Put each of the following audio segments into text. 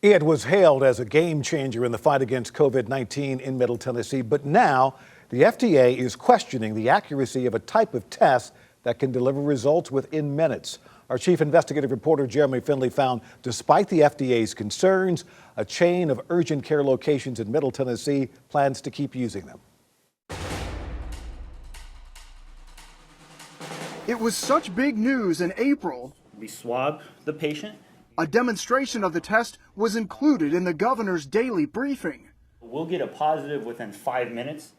It was hailed as a game changer in the fight against COVID-19 in Middle Tennessee, but now the FDA is questioning the accuracy of a type of test that can deliver results within minutes. Our chief investigative reporter, Jeremy Finley, found despite the FDA's concerns, a chain of urgent care locations in Middle Tennessee plans to keep using them. It was such big news in April. We swab the patient. A demonstration of the test was included in the governor's daily briefing. We'll get a positive within 5 minutes.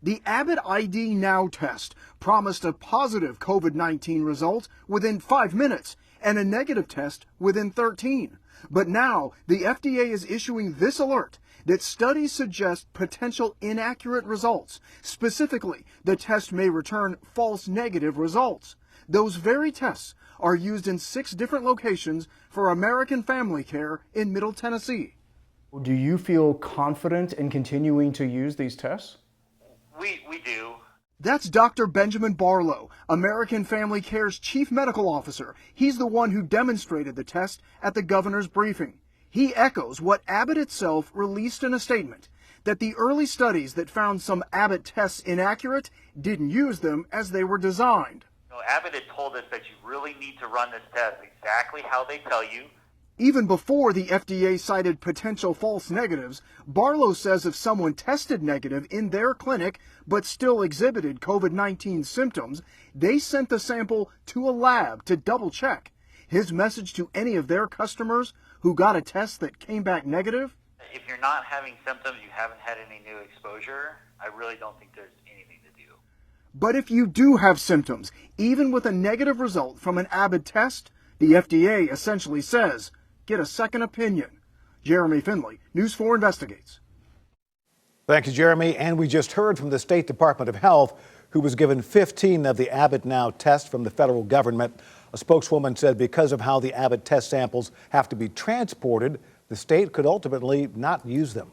The Abbott ID Now test promised a positive COVID-19 result within 5 minutes and a negative test within 13. But now the FDA is issuing this alert that studies suggest potential inaccurate results. Specifically, the test may return false negative results. Those very tests are used in 6 different locations for American Family Care in Middle Tennessee. Do you feel confident in continuing to use these tests? We do. That's Dr. Benjamin Barlow, American Family Care's chief medical officer. He's the one who demonstrated the test at the governor's briefing. He echoes what Abbott itself released in a statement, that the early studies that found some Abbott tests inaccurate didn't use them as they were designed. Abbott had told us that you really need to run this test exactly how they tell you. Even before the FDA cited potential false negatives, Barlow says if someone tested negative in their clinic but still exhibited COVID-19 symptoms, they sent the sample to a lab to double check. His message to any of their customers who got a test that came back negative? If you're not having symptoms, you haven't had any new exposure, I really don't think there's anything to do. But if you do have symptoms, even with a negative result from an Abbott test, the FDA essentially says, get a second opinion. Jeremy Finley, News 4 Investigates. Thank you, Jeremy. And we just heard from the State Department of Health, who was given 15 of the Abbott Now tests from the federal government. A spokeswoman said because of how the Abbott test samples have to be transported, the state could ultimately not use them.